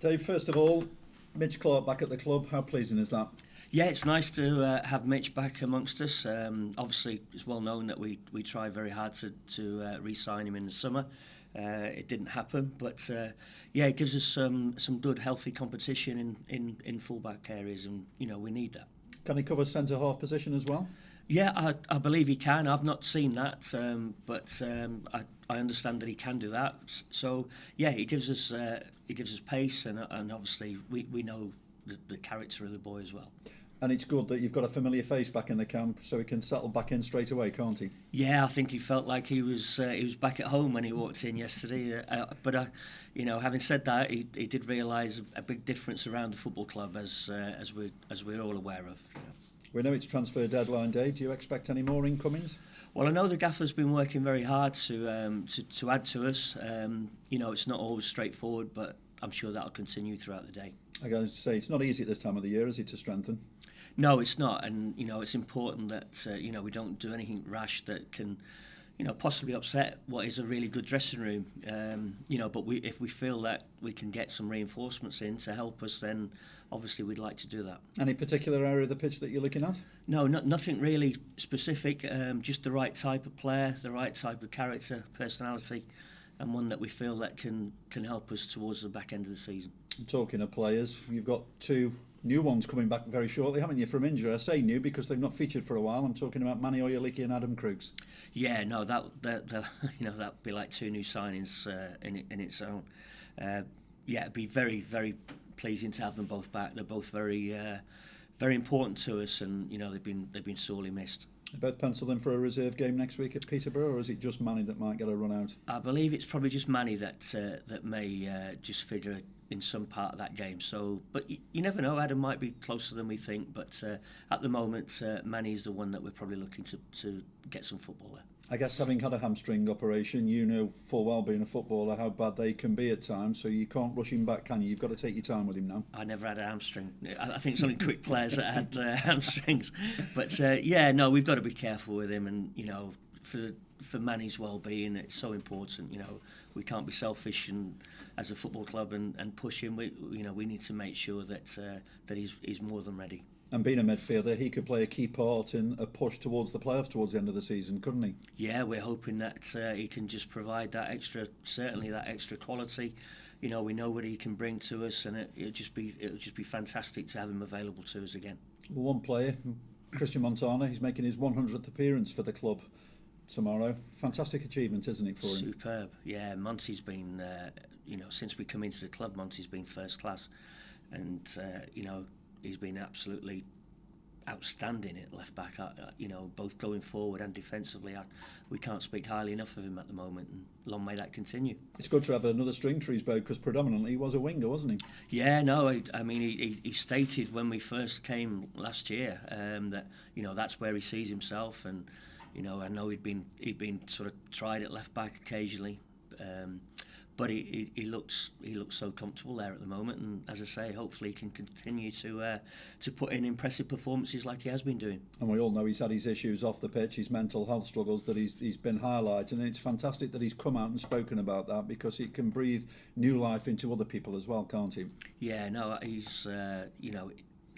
Dave, first of all, Mitch Clark back at the club. How pleasing is that? Yeah, it's nice to have Mitch back amongst us. Obviously, it's well known that we tried very hard to re-sign him in the summer. It didn't happen, but yeah, it gives us some good, healthy competition in fullback areas, and we need that. Can he cover centre half position as well? Yeah, I believe he can. I've not seen that, but I understand that he can do that. So yeah, he gives us pace, and obviously we know the character of the boy as well. And it's good that you've got a familiar face back in the camp, so he can settle back in straight away, can't he? Yeah, I think he felt like he was back at home when he walked in yesterday. But having said that, he did realise a big difference around the football club, as we're all aware of. We know it's transfer deadline day. Do you expect any more incomings? Well, I know the gaffer's been working very hard to add to us. It's not always straightforward, but I'm sure that'll continue throughout the day. I got to say, it's not easy at this time of the year, is it, to strengthen? No, it's not, and it's important that we don't do anything rash that can possibly upset what is a really good dressing room. But if we feel that we can get some reinforcements in to help us, then obviously we'd like to do that. Any particular area of the pitch that you're looking at? No, nothing really specific. Just the right type of player, the right type of character, personality, and one that we feel that can help us towards the back end of the season. Talking of players, you've got two new ones coming back very shortly, haven't you, from injury? I say new because they've not featured for a while. I'm talking about Manny Oyeliki and Adam Crooks. Yeah, no, that'd be like two new signings in its own. It'd be very, very pleasing to have them both back. They're both very important to us, and they've been sorely missed. Both penciled in for a reserve game next week at Peterborough, or is it just Manny that might get a run out? I believe it's probably just Manny that may just figure in some part of that game. So, but you never know. Adam might be closer than we think, but at the moment, Manny is the one that we're probably looking to get some football there. I guess having had a hamstring operation, you know full well, being a footballer, how bad they can be at times, so you can't rush him back, can you? You've got to take your time with him now. I never had a hamstring. I think it's only quick players that had hamstrings. But we've got to be careful with him, and for Manny's well-being, it's so important. We can't be selfish and as a football club and push him. We need to make sure that he's more than ready. And being a midfielder, he could play a key part in a push towards the playoffs towards the end of the season, couldn't he? Yeah, we're hoping that he can just provide that extra quality. We know what he can bring to us, and it'll just be fantastic to have him available to us again. Well, one player, Christian Montana, he's making his 100th appearance for the club tomorrow. Fantastic achievement, isn't it, for him? Superb. Yeah, Monty's been, since we come into the club, Monty's been first class, and he's been absolutely outstanding at left back. Both going forward and defensively. We can't speak highly enough of him at the moment, and long may that continue. It's good to have another string to his bow, because predominantly he was a winger, wasn't he? Yeah, no. I mean, he stated when we first came last year that that's where he sees himself, and I know he'd been sort of tried at left back occasionally. But he looks so comfortable there at the moment, and as I say, hopefully he can continue to put in impressive performances like he has been doing. And we all know he's had his issues off the pitch, his mental health struggles that he's been highlighting, and it's fantastic that he's come out and spoken about that, because it can breathe new life into other people as well, can't he? Yeah, no, he's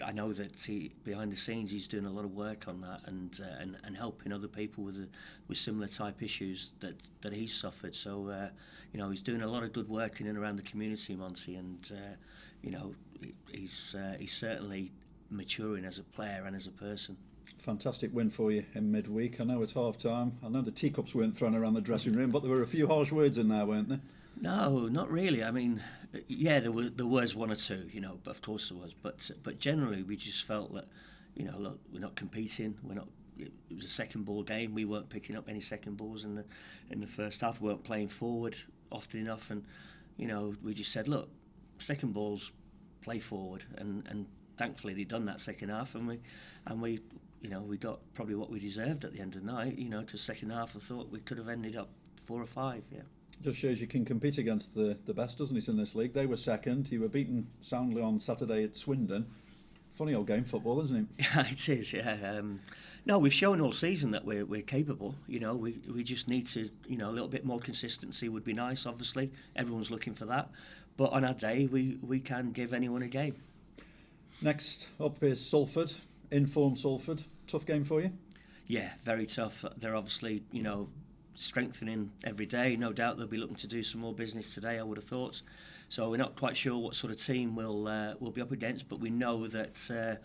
I know that behind the scenes he's doing a lot of work on that, and helping other people with similar type issues that he's suffered. So he's doing a lot of good work in and around the community, Monty, and he's certainly maturing as a player and as a person. Fantastic win for you in midweek. I know it's half time. I know the teacups weren't thrown around the dressing room, but there were a few harsh words in there, weren't there? No, not really. I mean, yeah, there was one or two, but of course there was. But generally, we just felt that, look, we're not competing. It was a second ball game. We weren't picking up any second balls in the first half. We weren't playing forward often enough, and we just said, look, second balls, play forward, and thankfully they'd done that second half, and we got probably what we deserved at the end of the night. To second half, I thought we could have ended up 4 or 5. Yeah. Just shows you can compete against the best, doesn't it, in this league? They were second. You were beaten soundly on Saturday at Swindon. Funny old game, football, isn't it? Yeah, it is. Yeah, No, we've shown all season that we're capable. We just need to, a little bit more consistency would be nice. Obviously, everyone's looking for that. But on our day, we can give anyone a game. Next up is Salford, in-form Salford. Tough game for you? Yeah, very tough. They're obviously, strengthening every day. No doubt they'll be looking to do some more business today, I would have thought. So we're not quite sure what sort of team we'll be up against, but we know that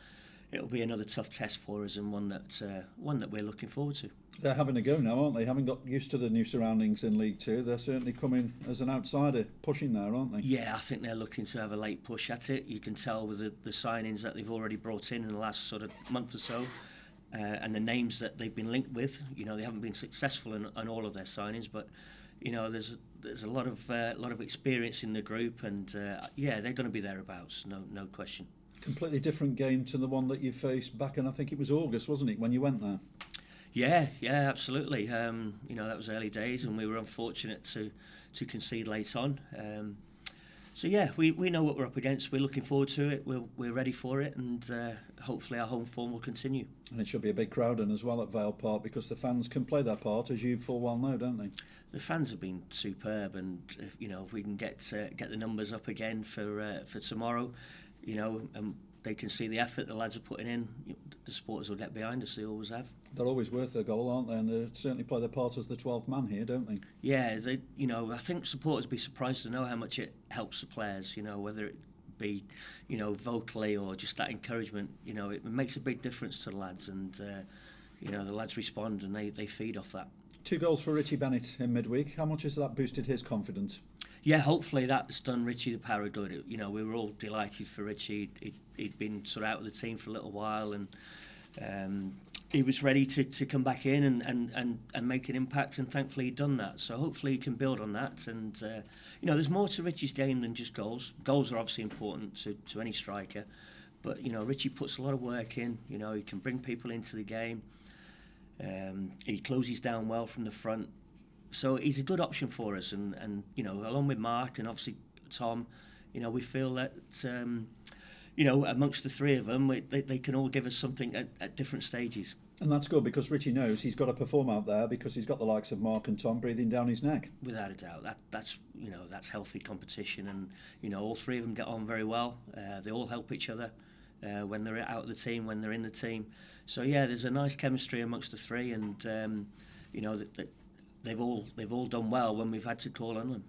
it'll be another tough test for us, and one that we're looking forward to. They're having a go now, aren't they? Having got used to the new surroundings in League Two, they're certainly coming as an outsider, pushing there, aren't they? Yeah, I think they're looking to have a late push at it. You can tell with the signings that they've already brought in the last sort of month or so, and the names that they've been linked with. They haven't been successful in all of their signings, but there's a lot of experience in the group, and they're going to be thereabouts, no question. Completely different game to the one that you faced back in, I think it was August, wasn't it, when you went there? Yeah, absolutely. That was early days, and we were unfortunate to concede late on. We know what we're up against. We're looking forward to it. We're ready for it, and hopefully our home form will continue. And it should be a big crowd in as well at Vale Park, because the fans can play their part, as you full well know, don't they? The fans have been superb, and if we can get the numbers up again for tomorrow, and they can see the effort the lads are putting in, the supporters will get behind us. They always have. They're always worth their goal, aren't they? And they certainly play their part as the 12th man here, don't they? Yeah, I think supporters be surprised to know how much it helps the players. Whether it be, vocally or just that encouragement. It makes a big difference to the lads, and the lads respond and they feed off that. 2 goals for Richie Bennett in midweek. How much has that boosted his confidence? Yeah, hopefully that's done Richie the power of good. We were all delighted for Richie. He'd been sort of out of the team for a little while, and he was ready to come back in and make an impact, and thankfully he'd done that. So hopefully he can build on that. And there's more to Richie's game than just goals. Goals are obviously important to any striker, but Richie puts a lot of work in. He can bring people into the game. He closes down well from the front. So he's a good option for us, and along with Mark and obviously Tom, we feel that amongst the three of them, they can all give us something at different stages. And that's good, because Richie knows he's got to perform out there, because he's got the likes of Mark and Tom breathing down his neck. Without a doubt, that's healthy competition, and all three of them get on very well. They all help each other when they're out of the team, when they're in the team. So there's a nice chemistry amongst the three, and that they've all done well when we've had to call on them.